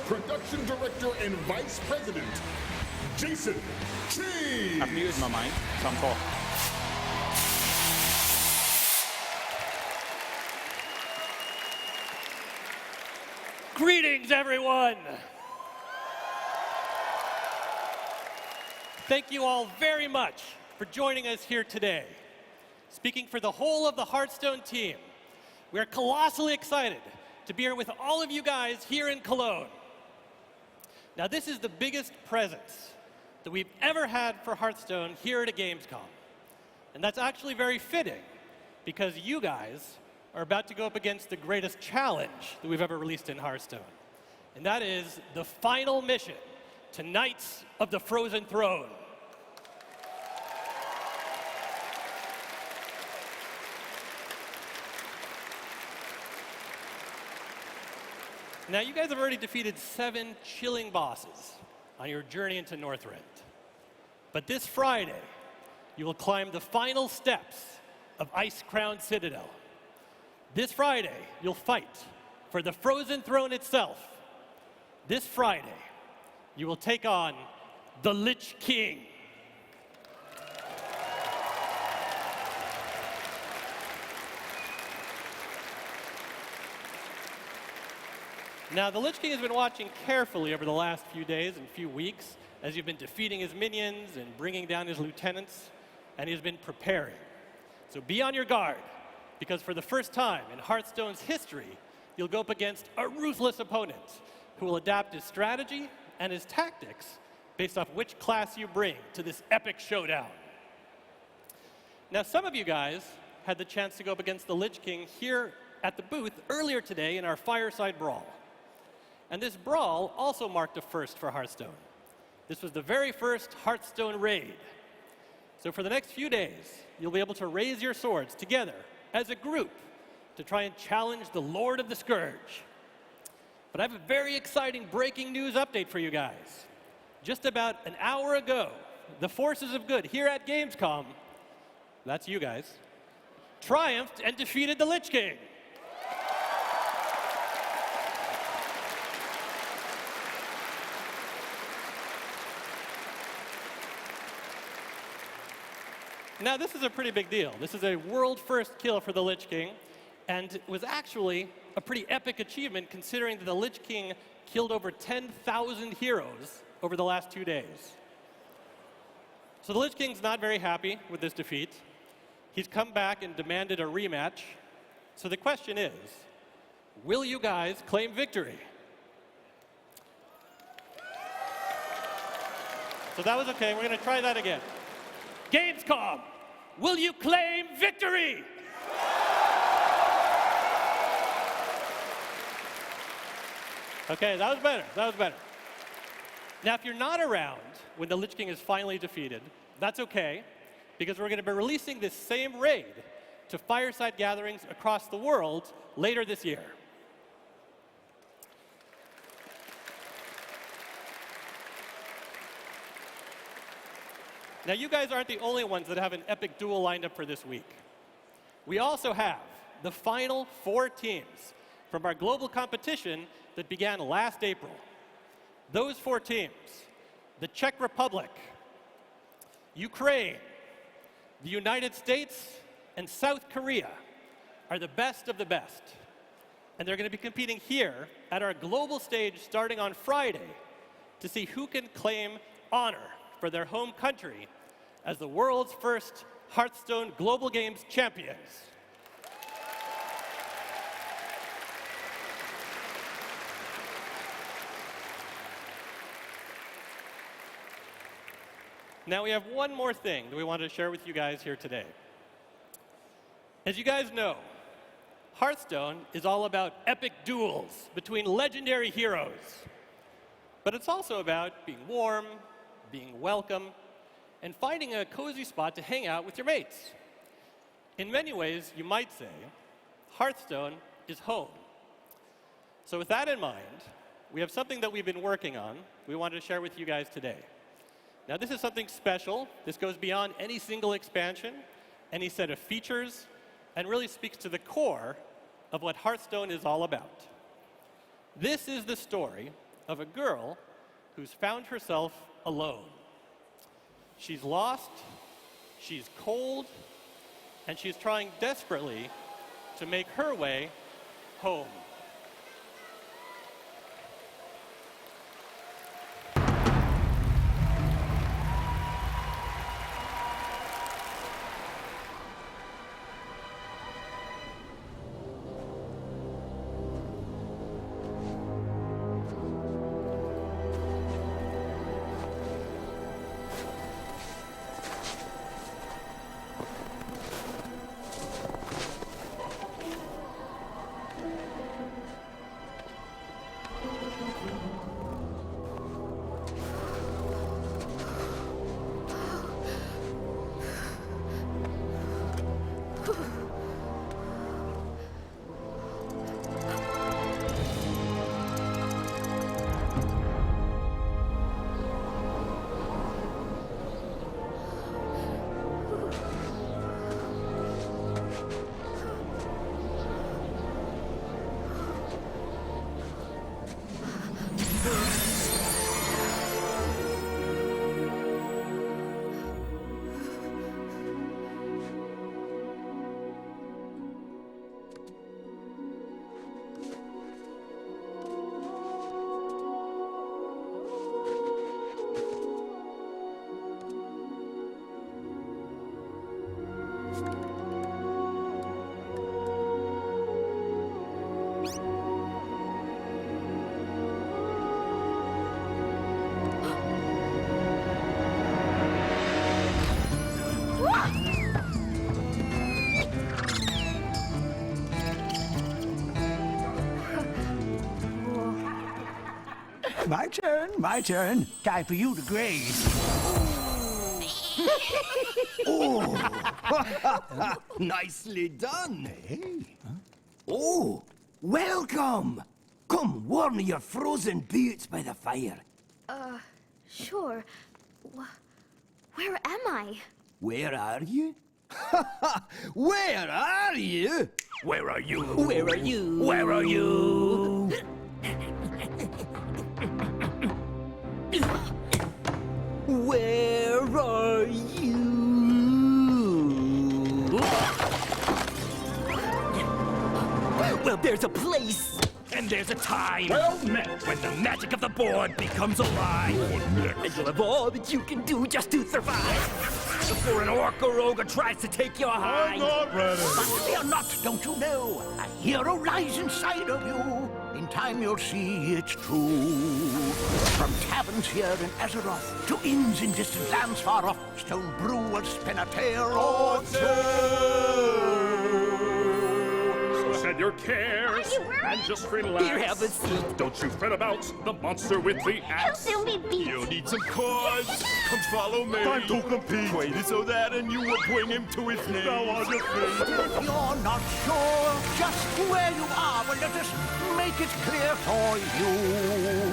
Production Director and Vice President, Jason Chayes. I've muted my mic, so I'm cool. Greetings, everyone. Thank you all very much for joining us here today. Speaking for the whole of the Hearthstone team, we are colossally excited to be here with all of you guys here in Cologne. Now, this is the biggest presence that we've ever had for Hearthstone here at a gamescom. And that's actually very fitting, because you guys are about to go up against the greatest challenge that we've ever released in Hearthstone. And that is the final mission to Knights of the Frozen Throne. Now, you guys have already defeated 7 chilling bosses on your journey into Northrend. But this Friday, you will climb the final steps of Ice-Crowned Citadel. This Friday, you'll fight for the Frozen Throne itself. This Friday, you will take on the Lich King. Now, the Lich King has been watching carefully over the last few days and few weeks as you've been defeating his minions and bringing down his lieutenants, and he's been preparing. So be on your guard, because for the first time in Hearthstone's history, you'll go up against a ruthless opponent who will adapt his strategy and his tactics based off which class you bring to this epic showdown. Now, some of you guys had the chance to go up against the Lich King here at the booth earlier today in our Fireside Brawl. And this brawl also marked a first for Hearthstone. This was the very first Hearthstone raid. So for the next few days, you'll be able to raise your swords together as a group to try and challenge the Lord of the Scourge. But I have a very exciting breaking news update for you guys. Just about an hour ago, the forces of good here at Gamescom, that's you guys, triumphed and defeated the Lich King. Now, this is a pretty big deal. This is a world-first kill for the Lich King, and it was actually a pretty epic achievement considering that the Lich King killed over 10,000 heroes over the last 2 days. So the Lich King's not very happy with this defeat. He's come back and demanded a rematch. So the question is, will you guys claim victory? So that was okay. We're going to try that again. Gamescom, will you claim victory? Okay, that was better. That was better. Now, if you're not around when the Lich King is finally defeated, that's okay, because we're going to be releasing this same raid to fireside gatherings across the world later this year. Now, you guys aren't the only ones that have an epic duel lined up for this week. We also have the final 4 teams from our global competition that began last April. Those 4 teams, the Czech Republic, Ukraine, the United States, and South Korea, are the best of the best. And they're going to be competing here at our global stage starting on Friday to see who can claim honor for their home country as the world's first Hearthstone Global Games champions. Now, we have one more thing that we wanted to share with you guys here today. As you guys know, Hearthstone is all about epic duels between legendary heroes. But it's also about being warm, being welcome, and finding a cozy spot to hang out with your mates. In many ways, you might say, Hearthstone is home. So with that in mind, we have something that we've been working on we wanted to share with you guys today. Now, this is something special. This goes beyond any single expansion, any set of features, and really speaks to the core of what Hearthstone is all about. This is the story of a girl who's found herself alone. She's lost, she's cold, and she's trying desperately to make her way home. My turn. Time for you to graze. Oh, nicely done. Hey. Oh, welcome. Come, warm your frozen boots by the fire. Sure. Where am I? Where are you? Where are you? Where are you? Where are you? Where are you? Where are you? Well, there's a place, and there's a time. Well met. When the magic of the board becomes alive. And you'll have all that you can do just to survive. Before an orc or ogre tries to take your hide. I'm not ready. But fear not, don't you know? A hero lies inside of you. In time you'll see it's true. From taverns here in Azeroth to inns in distant lands far off, Stone Brew will spin a tale or two. So shed your cares and just relax. Here, have a seat. Don't you fret about the monster with the He'll axe. soon be beat. You need some cards. Come follow me. Time to compete. Wait this or that, and you will bring him to his knees. Now on your feet. If you're not sure just where you are, well, let us make it clear for you.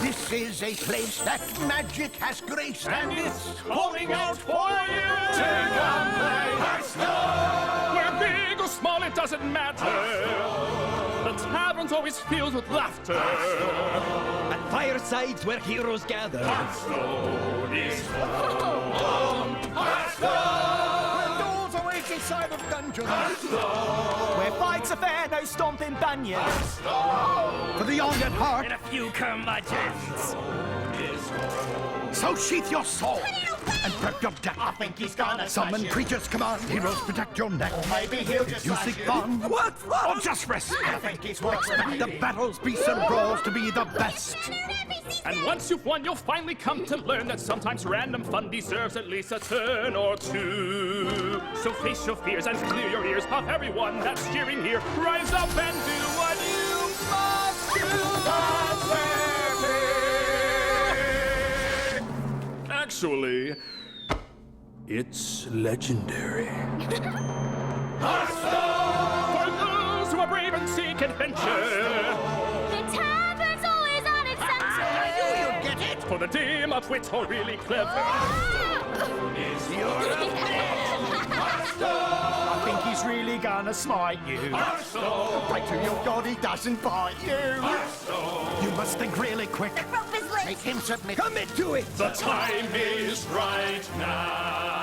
This is a place that magic has graced, and it's Calling out for you. Take on play Hearthstone. Where big or small, it doesn't matter. The tavern's always filled with laughter. at firesides where heroes gather. Hearthstone is home. Hearthstone. Doors await inside of dungeons. Where fights are fair, no stomping banyans. For the young at heart, And a few curmudgeons. so sheath your sword and prep your deck. I think he's gonna Summon smash you. creatures command, heroes protect your neck. Maybe he'll just You smash seek you. fun, what fun? Or just rest. I think he's worse than The battles, beasts, and brawls to be the best. And once you've won, you'll finally come to learn that sometimes random fun deserves at least a turn or two. So face your fears and clear your ears of everyone that's cheering here. Rise up and do what you must do. Actually, it's legendary. For those who are brave and seek adventure. The tavern's always on its center. For the dim of wit or really clever. I think he's really gonna smite you. Right to your god, he doesn't bite you. You must think really quick. The rope is lit. Make him submit. Commit to it! The time is right now.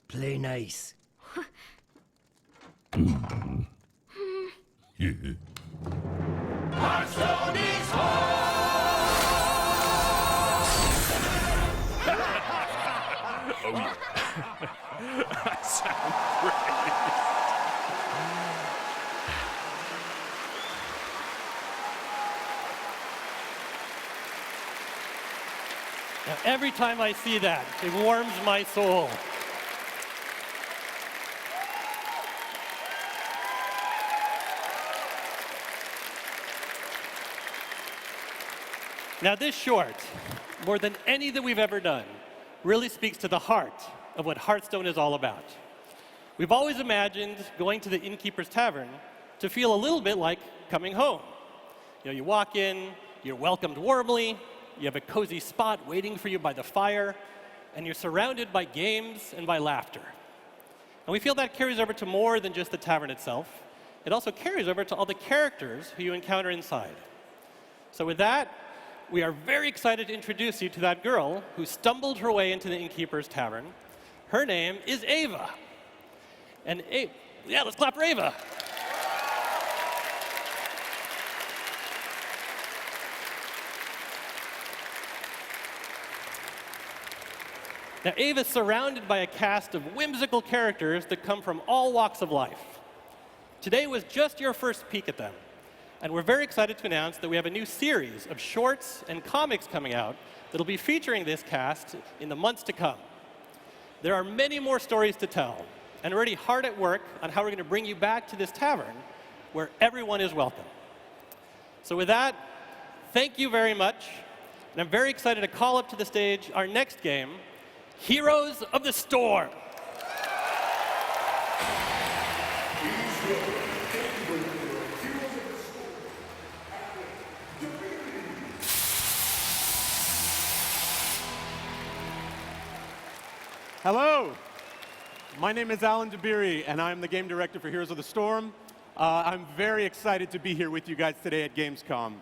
Play nice. Hearthstone is home! Oh, yeah. That sounds great. Now, every time I see that, it warms my soul. Now, this short, more than any that we've ever done, really speaks to the heart of what Hearthstone is all about. We've always imagined going to the innkeeper's tavern to feel a little bit like coming home. You know, you walk in, you're welcomed warmly, you have a cozy spot waiting for you by the fire, and you're surrounded by games and by laughter. And we feel that carries over to more than just the tavern itself. It also carries over to all the characters who you encounter inside. So with that, we are very excited to introduce you to that girl who stumbled her way into the innkeeper's tavern. Her name is Ava. And yeah, let's clap for Ava. Now, Ava's surrounded by a cast of whimsical characters that come from all walks of life. Today was just your first peek at them. And we're very excited to announce that we have a new series of shorts and comics coming out that'll be featuring this cast in the months to come. There are many more stories to tell, and we're already hard at work on how we're going to bring you back to this tavern where everyone is welcome. So with that, thank you very much. And I'm very excited to call up to the stage our next game, Heroes of the Storm. Hello, my name is Dabiri, and I'm the game director for Heroes of the Storm. I'm very excited to be here with you guys today at Gamescom.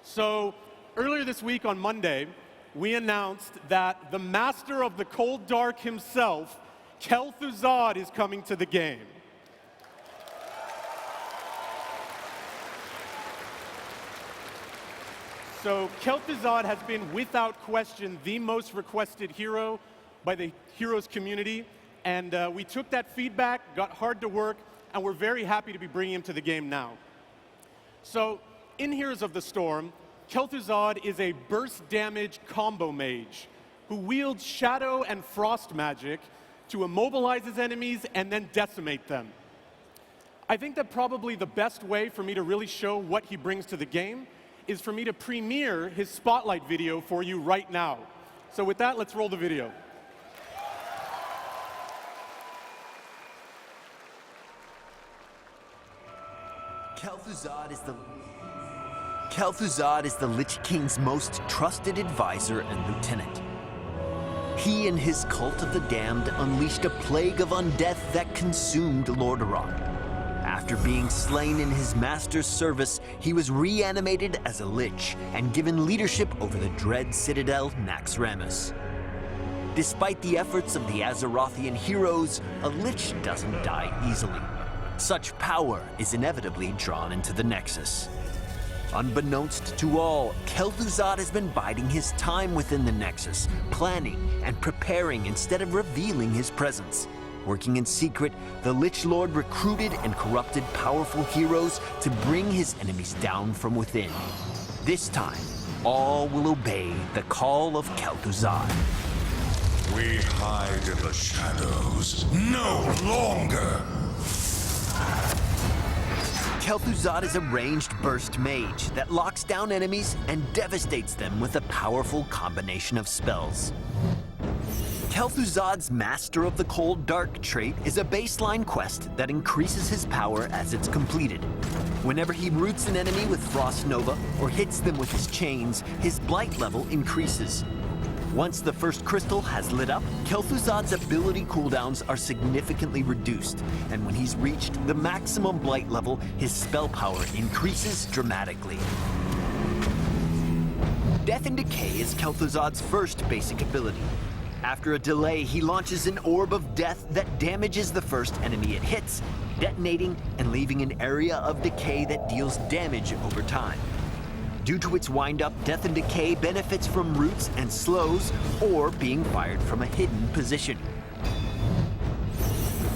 So, earlier this week on Monday, we announced that the master of the cold dark himself, Kel'Thuzad, is coming to the game. So, Kel'Thuzad has been, without question, the most requested hero by the Heroes community, and we took that feedback, got hard to work, and we're very happy to be bringing him to the game now. So, in Heroes of the Storm, Kel'Thuzad is a burst damage combo mage who wields shadow and frost magic to immobilize his enemies and then decimate them. I think that probably the best way for me to really show what he brings to the game is for me to premiere his Spotlight video for you right now. So with that, let's roll the video. Kel'Thuzad is the Lich King's most trusted advisor and lieutenant. He and his cult of the damned unleashed a plague of undeath that consumed Lordaeron. After being slain in his master's service, he was reanimated as a Lich and given leadership over the dread citadel Naxxramas. Despite the efforts of the Azerothian heroes, a Lich doesn't die easily. Such power is inevitably drawn into the Nexus. Unbeknownst to all, Kel'Thuzad has been biding his time within the Nexus, planning and preparing instead of revealing his presence. Working in secret, the Lich Lord recruited and corrupted powerful heroes to bring his enemies down from within. This time, all will obey the call of Kel'Thuzad. We hide in the shadows no longer. Kel'Thuzad is a ranged burst mage that locks down enemies and devastates them with a powerful combination of spells. Kel'Thuzad's Master of the Cold Dark trait is a baseline quest that increases his power as it's completed. Whenever he roots an enemy with Frost Nova or hits them with his chains, his blight level increases. Once the first crystal has lit up, Kel'Thuzad's ability cooldowns are significantly reduced, and when he's reached the maximum blight level, his spell power increases dramatically. Death and Decay is Kel'Thuzad's first basic ability. After a delay, he launches an orb of death that damages the first enemy it hits, detonating and leaving an area of decay that deals damage over time. Due to its wind-up, Death and Decay benefits from roots and slows, or being fired from a hidden position.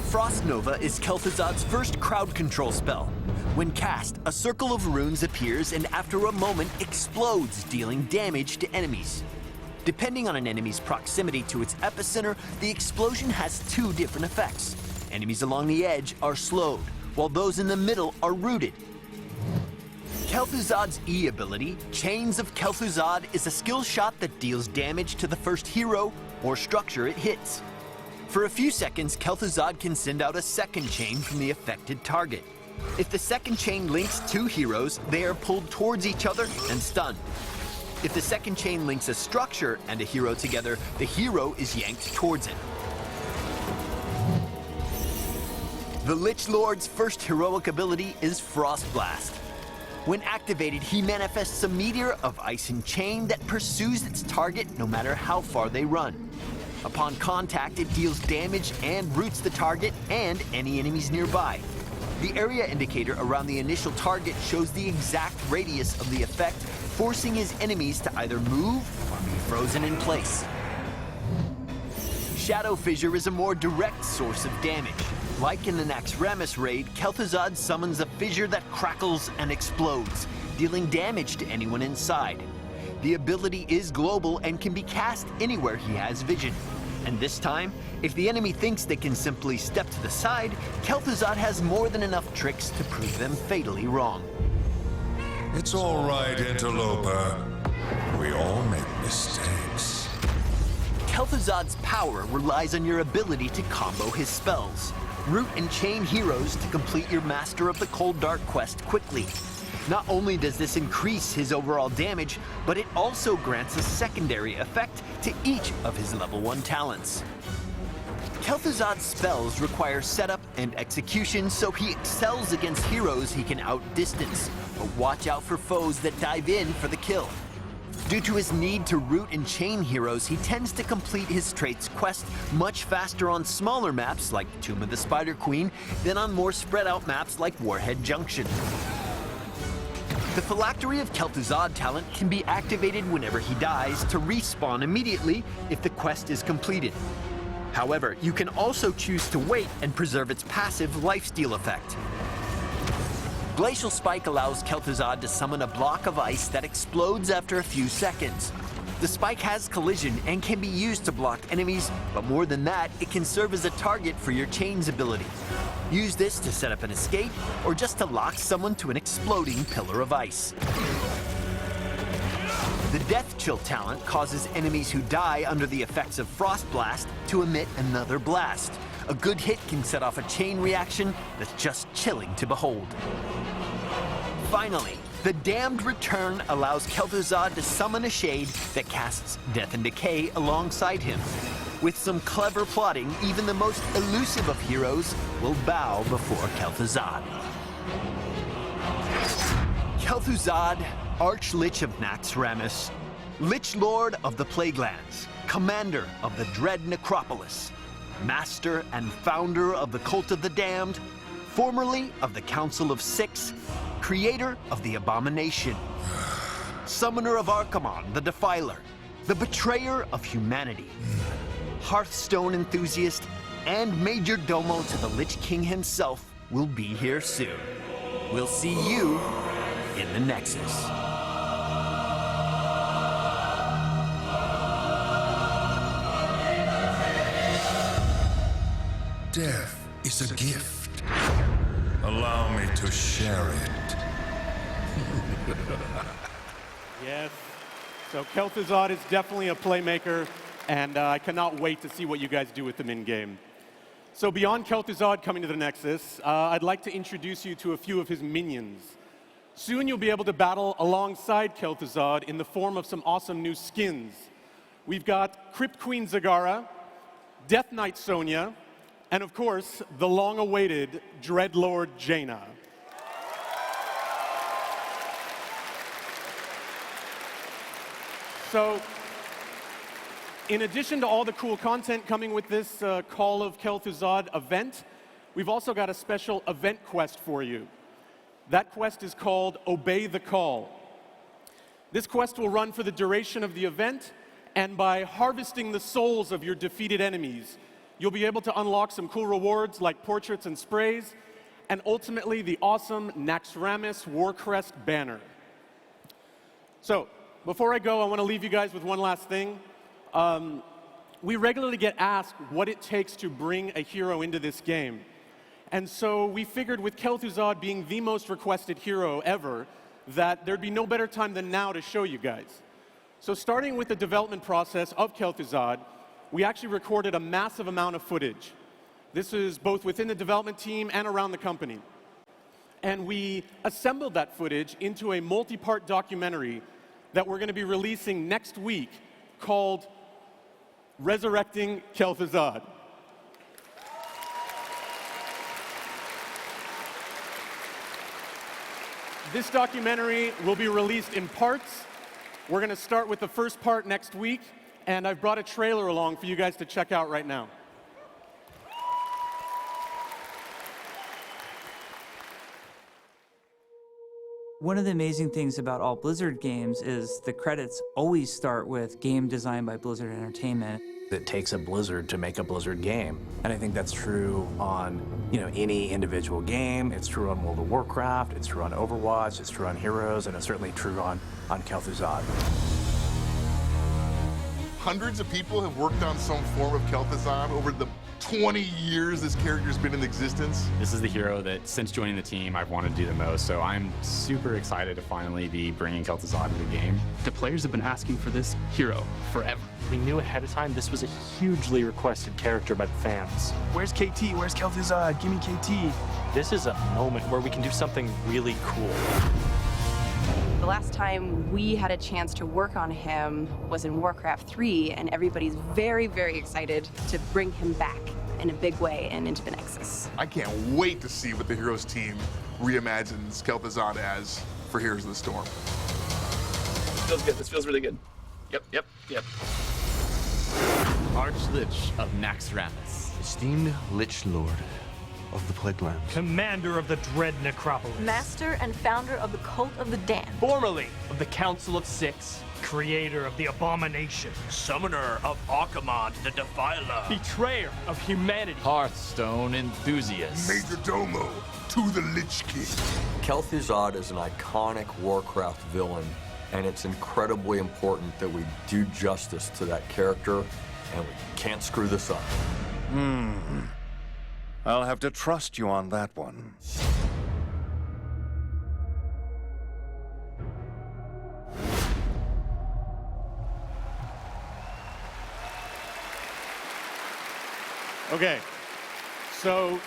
Frost Nova is Kel'Thuzad's first crowd control spell. When cast, a circle of runes appears and after a moment explodes, dealing damage to enemies. Depending on an enemy's proximity to its epicenter, the explosion has two different effects. Enemies along the edge are slowed, while those in the middle are rooted. Kel'Thuzad's E ability, Chains of Kel'Thuzad, is a skill shot that deals damage to the first hero or structure it hits. For a few seconds, Kel'Thuzad can send out a second chain from the affected target. If the second chain links two heroes, they are pulled towards each other and stunned. If the second chain links a structure and a hero together, the hero is yanked towards it. The Lich Lord's first heroic ability is Frost Blast. When activated, he manifests a meteor of ice and chain that pursues its target no matter how far they run. Upon contact, it deals damage and roots the target and any enemies nearby. The area indicator around the initial target shows the exact radius of the effect, forcing his enemies to either move or be frozen in place. Shadow Fissure is a more direct source of damage. Like in the Naxxramas raid, Kel'Thuzad summons a fissure that crackles and explodes, dealing damage to anyone inside. The ability is global and can be cast anywhere he has vision. And this time, if the enemy thinks they can simply step to the side, Kel'Thuzad has more than enough tricks to prove them fatally wrong. It's all right, interloper. We all make mistakes. Kel'Thuzad's power relies on your ability to combo his spells. Root and chain heroes to complete your Master of the Cold Dark quest quickly. Not only does this increase his overall damage, but it also grants a secondary effect to each of his level 1 talents. Kel'Thuzad's spells require setup and execution, so he excels against heroes he can outdistance, but watch out for foes that dive in for the kill. Due to his need to root and chain heroes, he tends to complete his traits quest much faster on smaller maps like Tomb of the Spider Queen than on more spread out maps like Warhead Junction. The Phylactery of Kel'Thuzad talent can be activated whenever he dies to respawn immediately if the quest is completed. However, you can also choose to wait and preserve its passive lifesteal effect. Glacial Spike allows Kel'Thuzad to summon a block of ice that explodes after a few seconds. The spike has collision and can be used to block enemies, but more than that, it can serve as a target for your Chains ability. Use this to set up an escape, or just to lock someone to an exploding pillar of ice. The Death Chill talent causes enemies who die under the effects of Frost Blast to emit another blast. A good hit can set off a chain reaction that's just chilling to behold. Finally, the Damned Return allows Kel'Thuzad to summon a shade that casts Death and Decay alongside him. With some clever plotting, even the most elusive of heroes will bow before Kel'Thuzad. Kel'Thuzad, Archlich of Naxxramas, Lich Lord of the Plaguelands, Commander of the Dread Necropolis, Master and Founder of the Cult of the Damned, formerly of the Council of Six, Creator of the Abomination, Summoner of Archimonde, the Defiler, the Betrayer of Humanity, Hearthstone enthusiast, and Major Domo to the Lich King himself will be here soon. We'll see you in the Nexus. Death is a gift. Allow me to share it. Yes. So Kel'Thuzad is definitely a playmaker. and I cannot wait to see what you guys do with them in-game. So beyond Kel'Thuzad coming to the Nexus, I'd like to introduce you to a few of his minions. Soon you'll be able to battle alongside Kel'Thuzad in the form of some awesome new skins. We've got Crypt Queen Zagara, Death Knight Sonya, and of course, the long-awaited Dreadlord Jaina. So, in addition to all the cool content coming with this Call of Kel'Thuzad event, we've also got a special event quest for you. That quest is called Obey the Call. This quest will run for the duration of the event, and by harvesting the souls of your defeated enemies, you'll be able to unlock some cool rewards like portraits and sprays, and ultimately the awesome Naxxramas Warcrest banner. So, before I go, I want to leave you guys with one last thing. We regularly get asked what it takes to bring a hero into this game. And so we figured with Kel'Thuzad being the most requested hero ever, that there'd be no better time than now to show you guys. So starting with the development process of Kel'Thuzad, we actually recorded a massive amount of footage. This is both within the development team and around the company. And we assembled that footage into a multi-part documentary that we're going to be releasing next week called Resurrecting Kel'Thuzad. This documentary will be released in parts. We're going to start with the first part next week, and I've brought a trailer along for you guys to check out right now. One of the amazing things about all Blizzard games is the credits always start with game designed by Blizzard Entertainment. It takes a Blizzard to make a Blizzard game. And I think that's true on, any individual game. It's true on World of Warcraft, it's true on Overwatch, it's true on Heroes, and it's certainly true on Kel'Thuzad. Hundreds of people have worked on some form of Kel'Thuzad over the 20 years this character's been in existence. This is the hero that, since joining the team, I've wanted to do the most, so I'm super excited to finally be bringing Kel'Thuzad to the game. The players have been asking for this hero forever. We knew ahead of time this was a hugely requested character by the fans. Where's KT? Where's Kel'Thuzad? Give me KT. This is a moment where we can do something really cool. The last time we had a chance to work on him was in Warcraft 3, and everybody's very, very excited to bring him back in a big way and into the Nexus. I can't wait to see what the Heroes team reimagines Kel'Thuzad as for Heroes of the Storm. Feels good. This feels really good. Yep. Arch-Lich of Naxxramas. Esteemed Lich Lord of the Plague Lands. Commander of the Dread Necropolis. Master and founder of the Cult of the Damned. Formerly of the Council of Six. Creator of the Abomination. Summoner of Archimonde the Defiler. Betrayer of humanity. Hearthstone enthusiast. Major Domo to the Lich King. Kel'Thuzad is an iconic Warcraft villain, and it's incredibly important that we do justice to that character, and we can't screw this up. I'll have to trust you on that one. Okay, so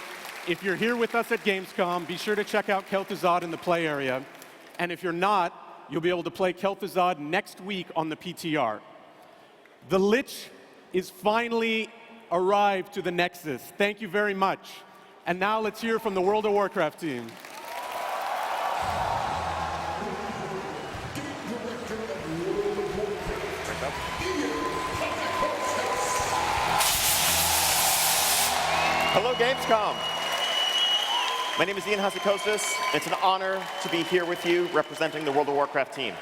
if you're here with us at Gamescom, be sure to check out Kel'Thuzad in the play area. And if you're not, you'll be able to play Kel'Thuzad next week on the PTR. The Lich is finally arrived to the Nexus. Thank you very much. And now let's hear from the World of Warcraft team. Hello, Gamescom. My name is Hazzikostas. It's an honor to be here with you representing the World of Warcraft team.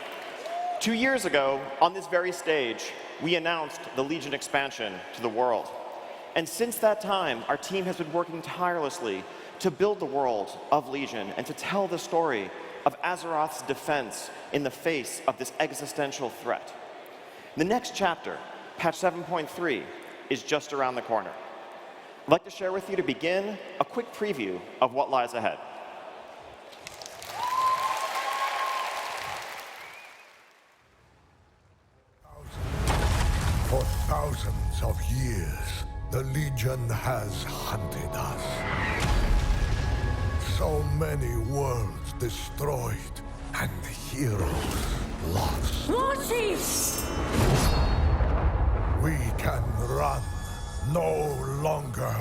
2 years ago, on this very stage, we announced the Legion expansion to the world. And since that time, our team has been working tirelessly to build the world of Legion and to tell the story of Azeroth's defense in the face of this existential threat. The next chapter, patch 7.3, is just around the corner. I'd like to share with you, to begin, a quick preview of what lies ahead. For thousands of years, the Legion has hunted us. So many worlds destroyed and heroes lost. Lord Chiefs! We can run no longer.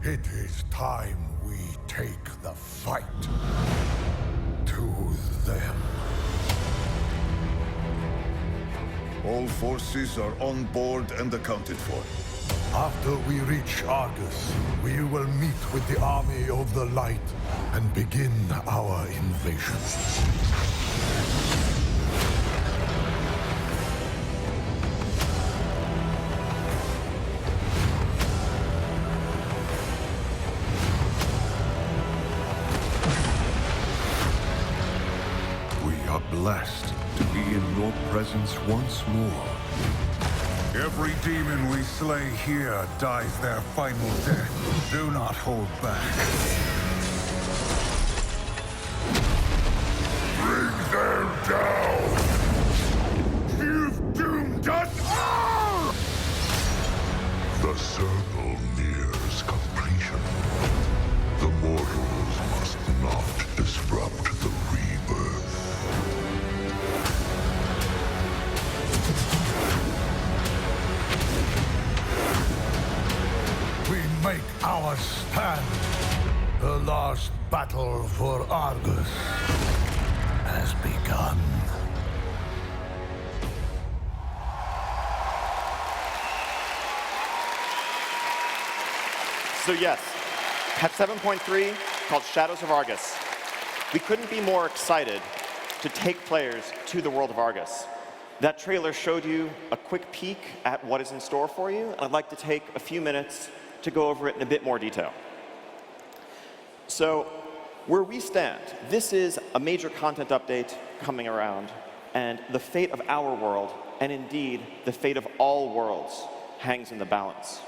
It is time we take the fight to them. All forces are on board and accounted for. After we reach Argus, we will meet with the army of the light and begin our invasion. We are blessed to be in your presence once more. Every demon we slay here dies their final death. Do not hold back. Bring them down! You've doomed us all! The circle nears completion. The mortals must not disrupt the rebirth. We make our stand. The last battle for Argus has begun. So yes, patch 7.3 called Shadows of Argus. We couldn't be more excited to take players to the world of Argus. That trailer showed you a quick peek at what is in store for you, and I'd like to take a few minutes to go over it in a bit more detail. So, where we stand, this is a major content update coming around, and the fate of our world, and indeed the fate of all worlds, hangs in the balance.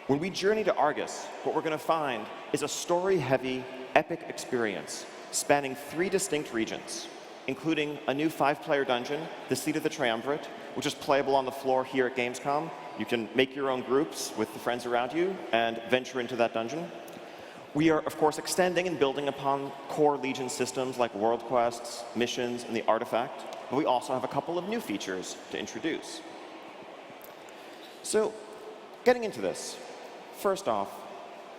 When we journey to Argus, what we're going to find is a story-heavy, epic experience spanning 3 distinct regions, including a new 5-player dungeon, the Seat of the Triumvirate, which is playable on the floor here at Gamescom. You can make your own groups with the friends around you and venture into that dungeon. We are, of course, extending and building upon core Legion systems like world quests, missions, and the artifact. But we also have a couple of new features to introduce. So, getting into this, first off,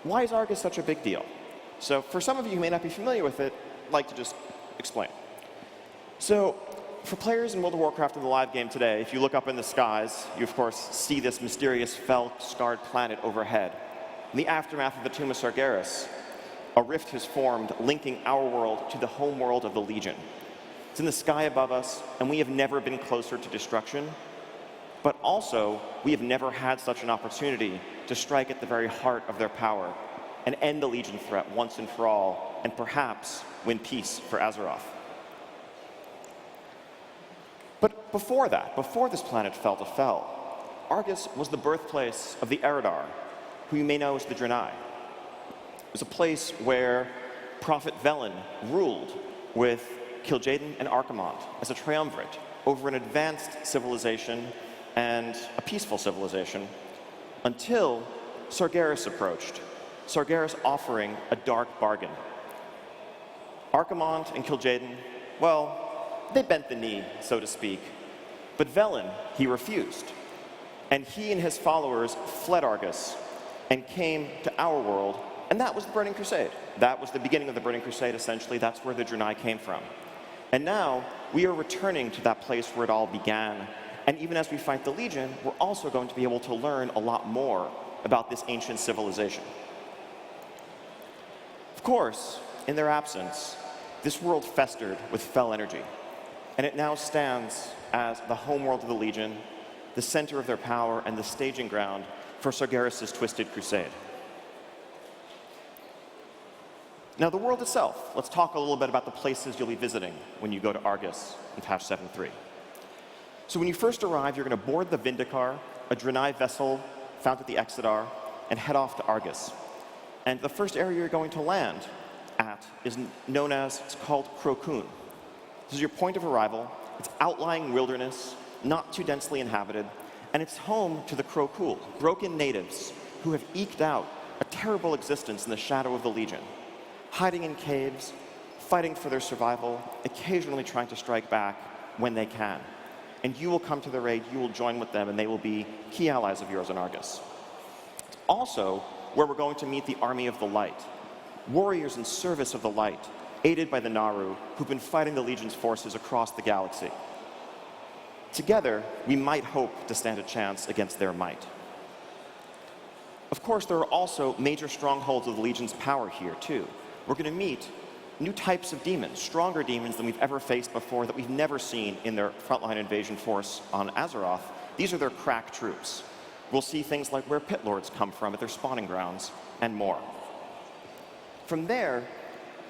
why is Argus such a big deal? So, for some of you who may not be familiar with it, I'd like to just explain. So, for players in World of Warcraft in the live game today, if you look up in the skies, you of course see this mysterious fell-scarred planet overhead. In the aftermath of the Tomb of Sargeras, a rift has formed linking our world to the home world of the Legion. It's in the sky above us, and we have never been closer to destruction. But also, we have never had such an opportunity to strike at the very heart of their power and end the Legion threat once and for all, and perhaps win peace for Azeroth. But before that, before this planet fell to Fel, Argus was the birthplace of the Eridar, who you may know as the Draenei. It was a place where Prophet Velen ruled with Kil'jaeden and Archimonde as a triumvirate over an advanced civilization and a peaceful civilization until Sargeras approached, Sargeras offering a dark bargain. Archimonde and Kil'jaeden, well, they bent the knee, so to speak. But Velen, he refused. And he and his followers fled Argus and came to our world, and that was the Burning Crusade. That was the beginning of the Burning Crusade, essentially. That's where the Draenei came from. And now, we are returning to that place where it all began. And even as we fight the Legion, we're also going to be able to learn a lot more about this ancient civilization. Of course, in their absence, this world festered with Fel energy. And it now stands as the homeworld of the Legion, the center of their power, and the staging ground for Sargeras' twisted crusade. Now, the world itself. Let's talk a little bit about the places you'll be visiting when you go to Argus in patch 7.3. So when you first arrive, you're going to board the Vindicar, a Draenei vessel found at the Exodar, and head off to Argus. And the first area you're going to land at is known as, it's called Cologne. This is your point of arrival. It's outlying wilderness not too densely inhabited, and it's home to the Krokul, broken natives who have eked out a terrible existence in the shadow of the Legion, hiding in caves, fighting for their survival, occasionally trying to strike back when they can. And you will come to the raid, you will join with them, and they will be key allies of yours in Argus. It's also where we're going to meet the Army of the Light, warriors in service of the Light, aided by the Naru, who've been fighting the Legion's forces across the galaxy. Together, we might hope to stand a chance against their might. Of course, there are also major strongholds of the Legion's power here, too. We're going to meet new types of demons, stronger demons than we've ever faced before, that we've never seen in their frontline invasion force on Azeroth. These are their crack troops. We'll see things like where pit lords come from at their spawning grounds, and more. From there,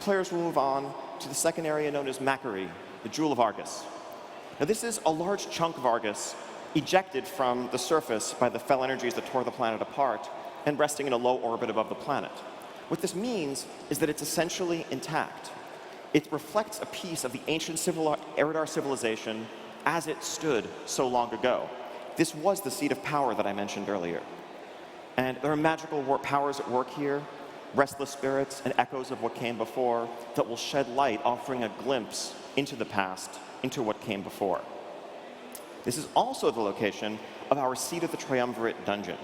players will move on to the second area known as Macquarie, the Jewel of Argus. Now, this is a large chunk of Argus ejected from the surface by the fell energies that tore the planet apart and resting in a low orbit above the planet. What this means is that it's essentially intact. It reflects a piece of the ancient Eridar civilization as it stood so long ago. This was the seat of power that I mentioned earlier. And there are magical powers at work here, restless spirits and echoes of what came before that will shed light, offering a glimpse into the past, into what came before. This is also the location of our Seat of the Triumvirate dungeon,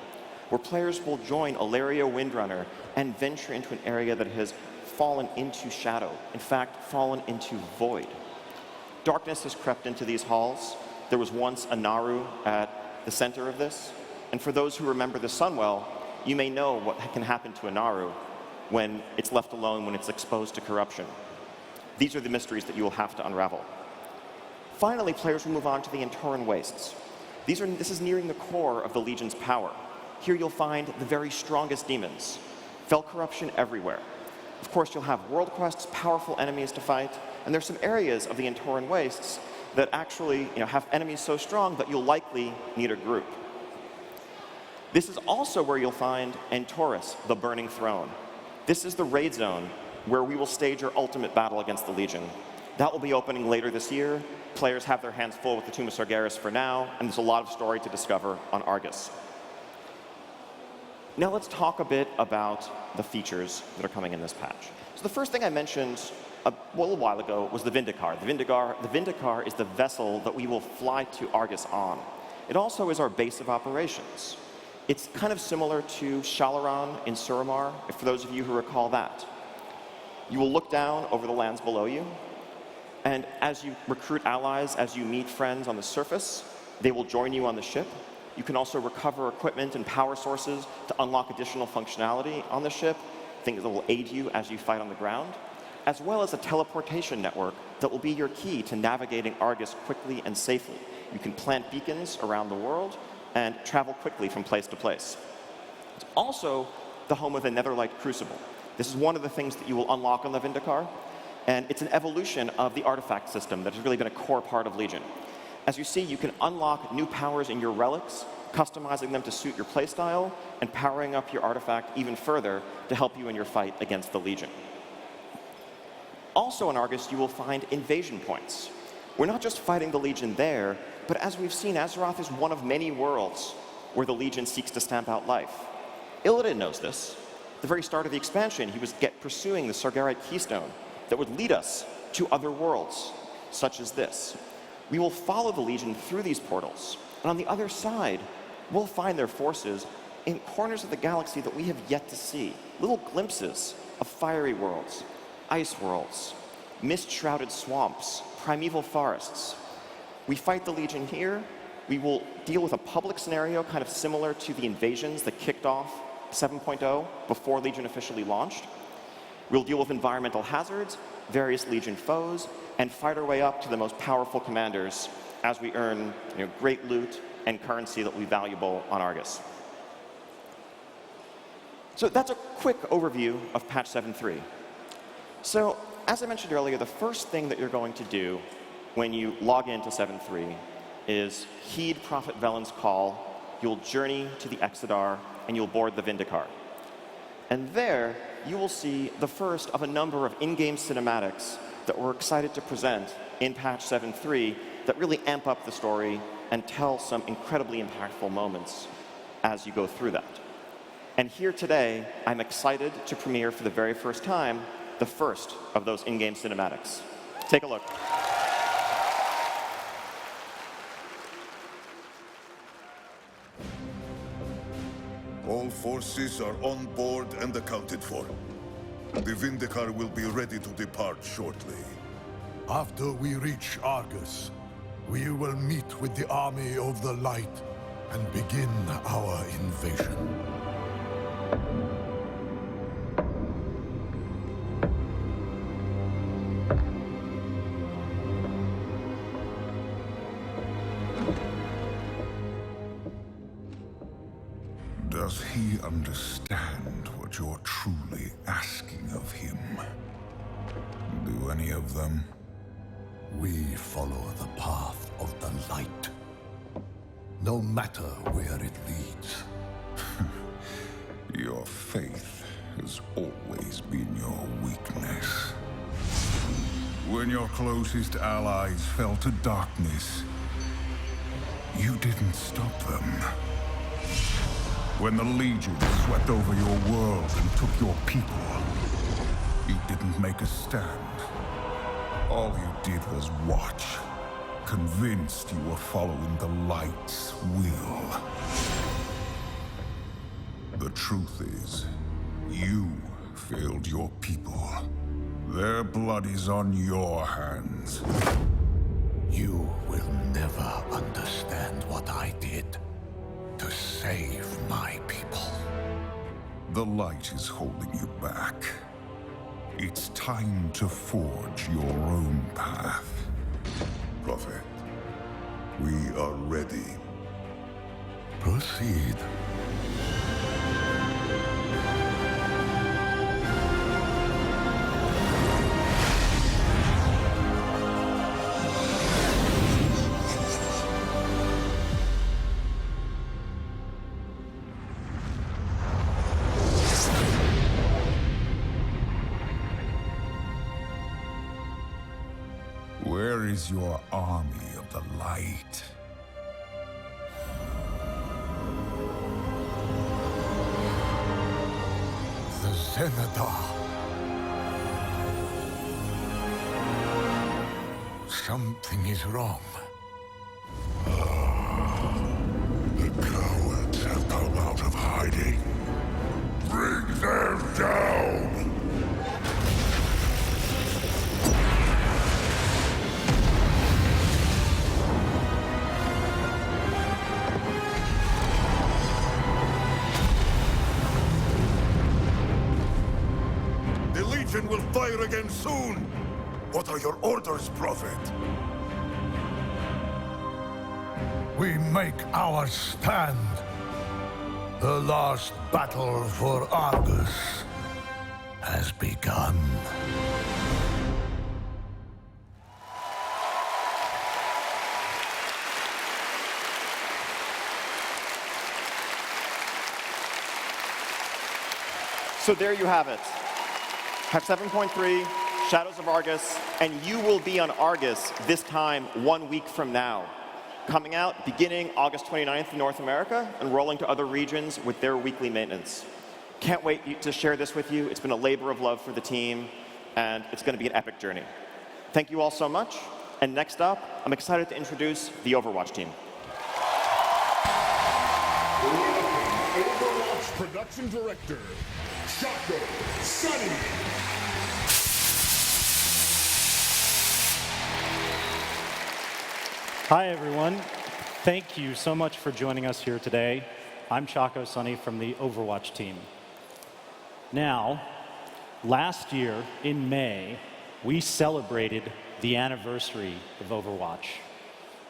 where players will join Ilaria Windrunner and venture into an area that has fallen into shadow, in fact, fallen into void. Darkness has crept into these halls. There was once a Naru at the center of this, and for those who remember the sun well, you may know what can happen to a Naru when it's left alone, when it's exposed to corruption. These are the mysteries that you will have to unravel. Finally, players will move on to the Antoran Wastes. This is nearing the core of the Legion's power. Here you'll find the very strongest demons, fell corruption everywhere. Of course, you'll have world quests, powerful enemies to fight, and there's some areas of the Antoran Wastes that actually have enemies so strong that you'll likely need a group. This is also where you'll find Antorus, the Burning Throne. This is the raid zone where we will stage our ultimate battle against the Legion. That will be opening later this year. Players have their hands full with the Tomb of Sargeras for now, and there's a lot of story to discover on Argus. Now let's talk a bit about the features that are coming in this patch. So the first thing I mentioned a little while ago was the Vindicar. The Vindicar is the vessel that we will fly to Argus on. It also is our base of operations. It's kind of similar to Shalaran in Suramar, for those of you who recall that. You will look down over the lands below you, and as you recruit allies, as you meet friends on the surface, they will join you on the ship. You can also recover equipment and power sources to unlock additional functionality on the ship, things that will aid you as you fight on the ground, as well as a teleportation network that will be your key to navigating Argus quickly and safely. You can plant beacons around the world and travel quickly from place to place. It's also the home of the Netherlight Crucible. This is one of the things that you will unlock on the Vindicar, and it's an evolution of the artifact system that has really been a core part of Legion. As you see, you can unlock new powers in your relics, customizing them to suit your playstyle, and powering up your artifact even further to help you in your fight against the Legion. Also in Argus, you will find invasion points. We're not just fighting the Legion there, but as we've seen, Azeroth is one of many worlds where the Legion seeks to stamp out life. Illidan knows this. At the very start of the expansion, he was pursuing the Sargerite Keystone that would lead us to other worlds, such as this. We will follow the Legion through these portals, and on the other side, we'll find their forces in corners of the galaxy that we have yet to see. Little glimpses of fiery worlds, ice worlds, mist-shrouded swamps, primeval forests. We fight the Legion here. We will deal with a public scenario kind of similar to the invasions that kicked off 7.0 before Legion officially launched. We'll deal with environmental hazards, various Legion foes, and fight our way up to the most powerful commanders as we earn great loot and currency that will be valuable on Argus. So that's a quick overview of patch 7.3. So as I mentioned earlier, the first thing that you're going to do when you log into 7.3 is heed Prophet Velen's call. You'll journey to the Exodar, and you'll board the Vindicar. And there, you will see the first of a number of in-game cinematics that we're excited to present in patch 7.3 that really amp up the story and tell some incredibly impactful moments as you go through that. And here today, I'm excited to premiere for the very first time the first of those in-game cinematics. Take a look. All forces are on board and accounted for. The Vindicar will be ready to depart shortly. After we reach Argus, we will meet with the army of the light and begin our invasion. Does he understand what you're truly asking of him? Do any of them? We follow the path of the light, no matter where it leads. Your faith has always been your weakness. When your closest allies fell to darkness, you didn't stop them. When the Legion swept over your world and took your people, you didn't make a stand. All you did was watch, convinced you were following the light's will. The truth is, you failed your people. Their blood is on your hands. You will never understand what I did to save my people. The light is holding you back. It's time to forge your own path. Prophet, we are ready. Proceed. Where is your army of the light? The Zenadar. Something is wrong. The cowards have come out of hiding. Bring them down! Will fire again soon. What are your orders, Prophet? We make our stand. The last battle for Argus has begun. So there you have it. Patch 7.3, Shadows of Argus, and you will be on Argus this time 1 week from now. Coming out beginning August 29th in North America and rolling to other regions with their weekly maintenance. Can't wait to share this with you. It's been a labor of love for the team, and it's going to be an epic journey. Thank you all so much. And next up, I'm excited to introduce the Overwatch team. Overwatch Production Director, Chacko, Sonny. Hi, everyone. Thank you so much for joining us here today. I'm Chacko, Sonny from the Overwatch team. Now, last year in May, we celebrated the anniversary of Overwatch.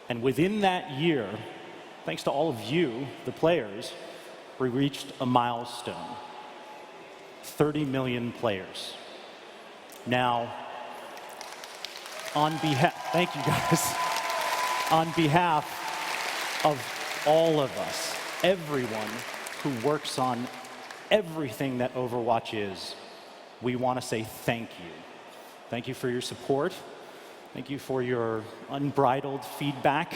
And within that year, thanks to all of you, the players, we reached a milestone. 30 million players. Now, on behalf, thank you guys. On behalf of all of us, everyone who works on everything that Overwatch is, we want to say thank you. Thank you for your support. Thank you for your unbridled feedback.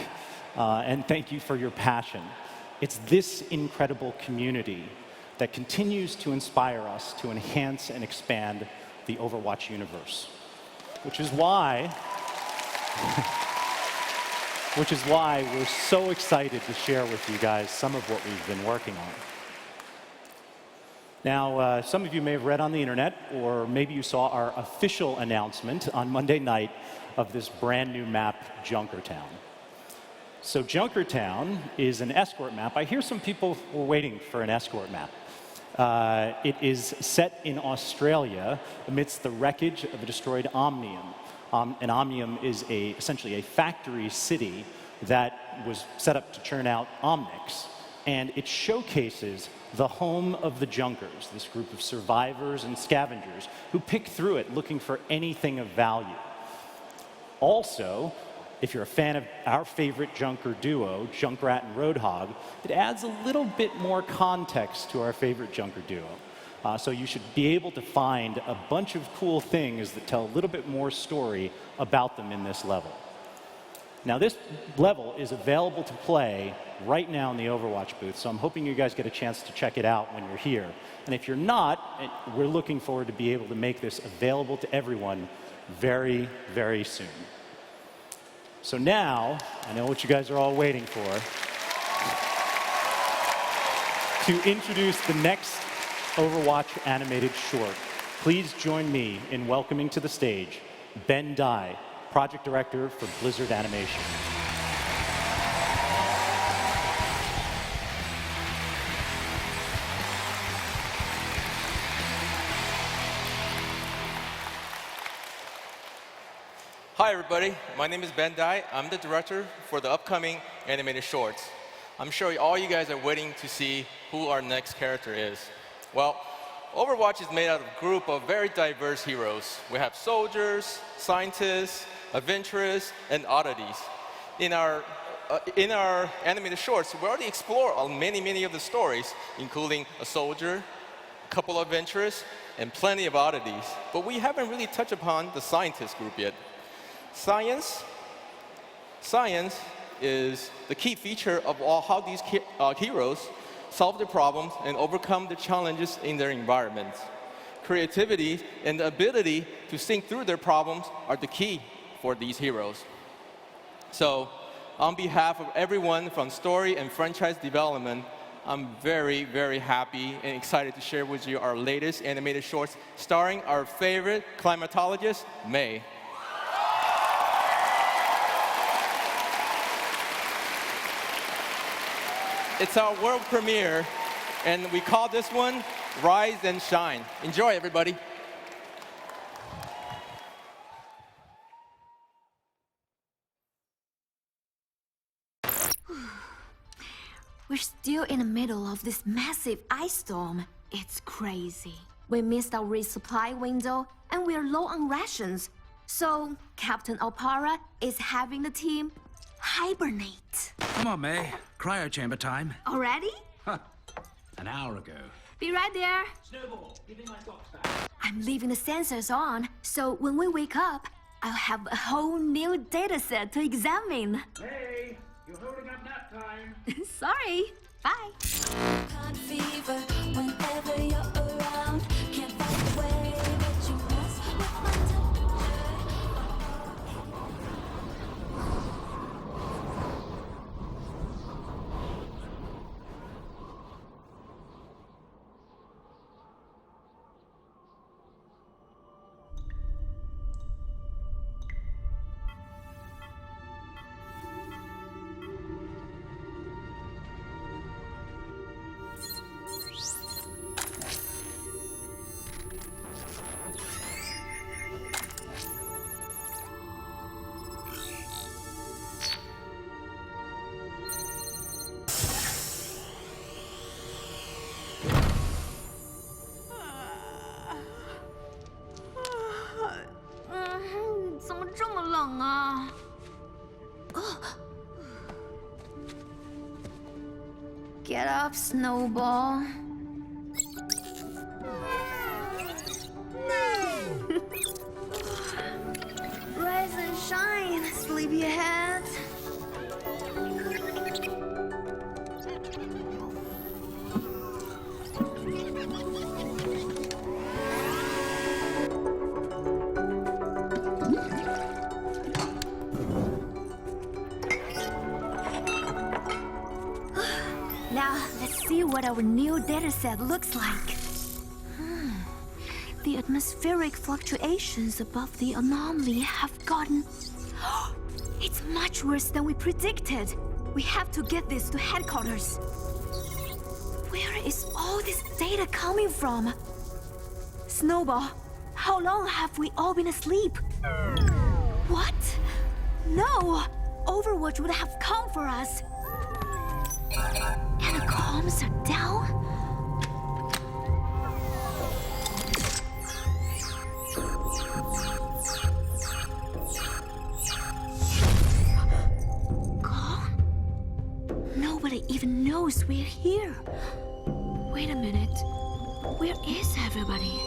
And thank you for your passion. It's this incredible community that continues to inspire us to enhance and expand the Overwatch universe. Which is why we're so excited to share with you guys some of what we've been working on. Now, some of you may have read on the internet, or maybe you saw our official announcement on Monday night of this brand new map, Junkertown. So Junkertown is an escort map. I hear some people were waiting for an escort map. It is set in Australia amidst the wreckage of a destroyed Omnium. An Omnium is essentially a factory city that was set up to churn out Omnics. And it showcases the home of the Junkers, this group of survivors and scavengers who pick through it looking for anything of value. Also, if you're a fan of our favorite Junker duo, Junkrat and Roadhog, it adds a little bit more context to our favorite Junker duo. So you should be able to find a bunch of cool things that tell a little bit more story about them in this level. Now, this level is available to play right now in the Overwatch booth, so I'm hoping you guys get a chance to check it out when you're here. And if you're not, we're looking forward to be able to make this available to everyone very, very soon. So now, I know what you guys are all waiting for, to introduce the next Overwatch animated short. Please join me in welcoming to the stage Ben Dye, Project Director for Blizzard Animation. Hi everybody, my name is Ben Dye. I'm the director for the upcoming animated shorts. I'm sure all you guys are waiting to see who our next character is. Well, Overwatch is made out of a group of very diverse heroes. We have soldiers, scientists, adventurers, and oddities. In our animated shorts, we already explore many of the stories, including a soldier, a couple of adventurers, and plenty of oddities. But we haven't really touched upon the scientist group yet. Science is the key feature of how these heroes solve their problems and overcome the challenges in their environment. Creativity and the ability to think through their problems are the key for these heroes. So, on behalf of everyone from story and franchise development, I'm very, very happy and excited to share with you our latest animated shorts starring our favorite climatologist, May. It's our world premiere, and we call this one Rise and Shine. Enjoy, everybody. We're still in the middle of this massive ice storm. It's crazy. We missed our resupply window, and we're low on rations. So, Captain Opara is having the team hibernate. Come on, May. Cryo chamber time. Already? Huh. An hour ago. Be right there. Snowball, give me my socks back. I'm leaving the sensors on, so when we wake up, I'll have a whole new data set to examine. Hey, you're holding up nap time. Sorry. Bye. Fever whenever you're around. Can't find a way, but you mess with my Get up, Snowball. sleepyhead. Now, let's see what our new dataset looks like. The atmospheric fluctuations above the anomaly have gotten... It's much worse than we predicted. We have to get this to headquarters. Where is all this data coming from? Snowball, how long have we all been asleep? What? No! Overwatch would have come for us. And the comms are down? Nobody even knows we're here. Wait a minute. Where is everybody?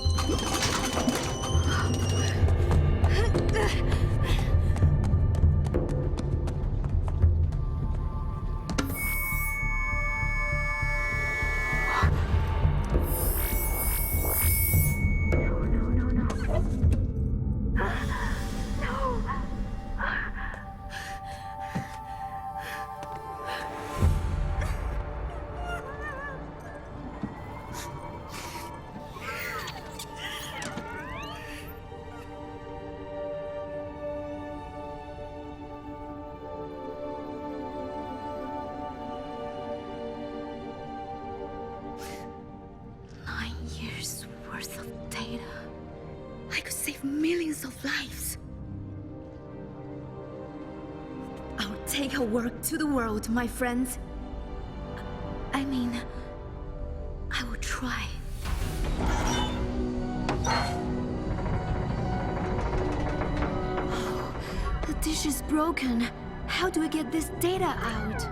Millions of lives. I'll take her work to the world, my friends. I mean, I will try. The dish is broken. How do I get this data out?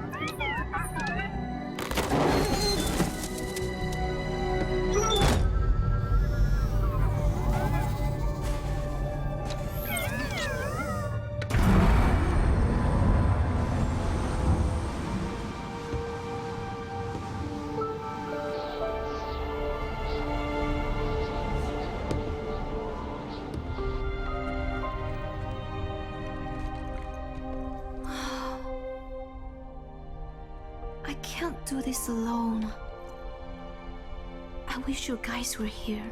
Do this alone. I wish you guys were here.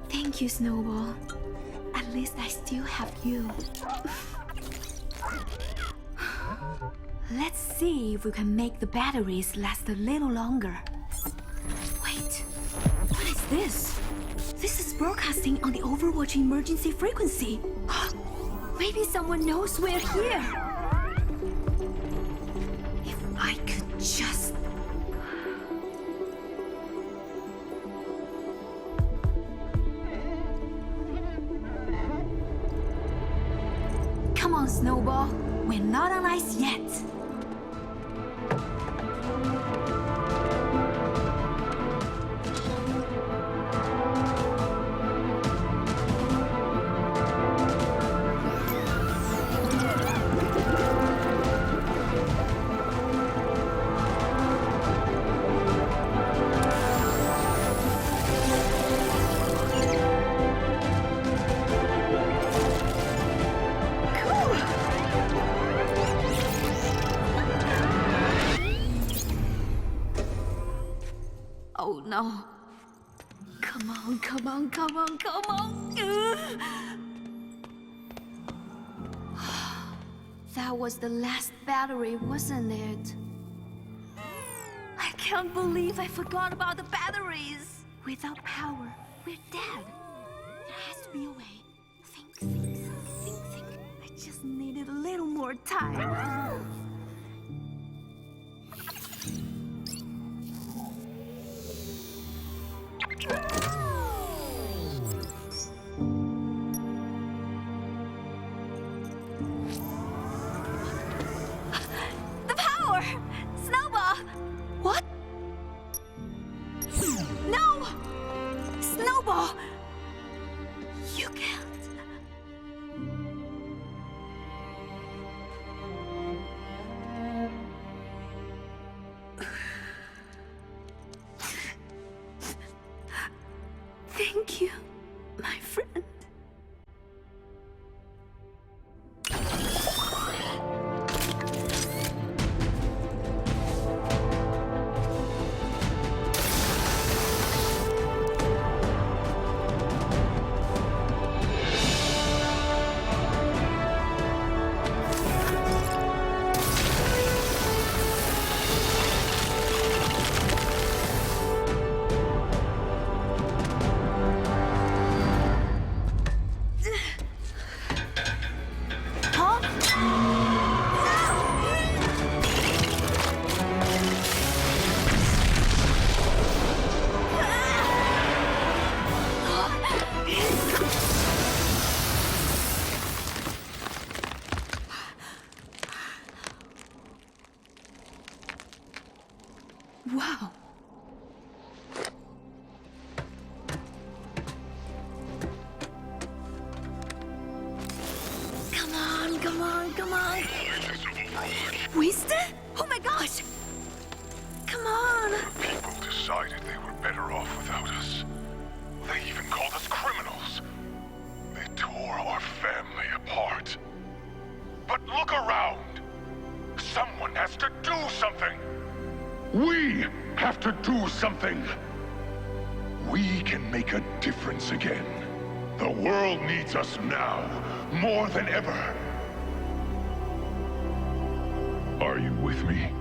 Thank you, Snowball. At least I still have you. Let's see if we can make the batteries last a little longer. Wait, what is this? This is broadcasting on the Overwatch emergency frequency. Maybe someone knows we're here. I could just... Come on, Snowball. We're not on ice yet. Oh no. Come on, come on, come on, come on. That was the last battery, wasn't it? I can't believe I forgot about the batteries. Without power, we're dead. There has to be a way. Think. I just needed a little more time. The power! Snowball! What? No! Snowball! You can't. Winston? Oh my gosh! Come on! People decided they were better off without us. They even called us criminals. They tore our family apart. But look around! Someone has to do something! We have to do something! We can make a difference again. The world needs us now, more than ever. Are you with me?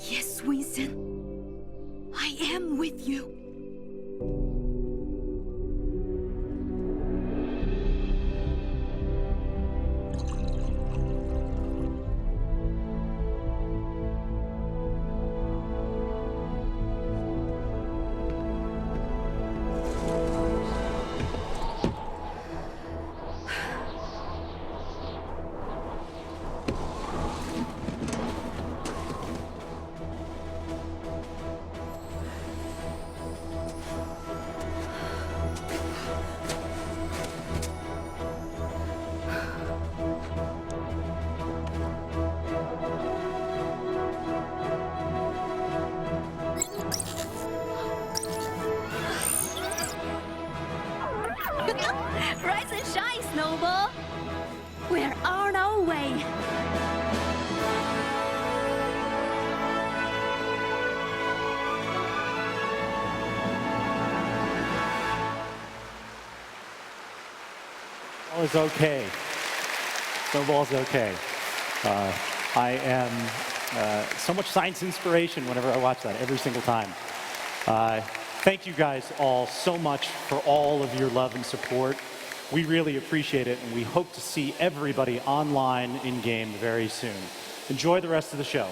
Yes, Winston. I am with you. Rise and shine, Snowball! We're on our way! All is okay. Snowball's okay. I am so much science inspiration whenever I watch that, every single time. Thank you guys all so much for all of your love and support. We really appreciate it, and we hope to see everybody online in-game very soon. Enjoy the rest of the show.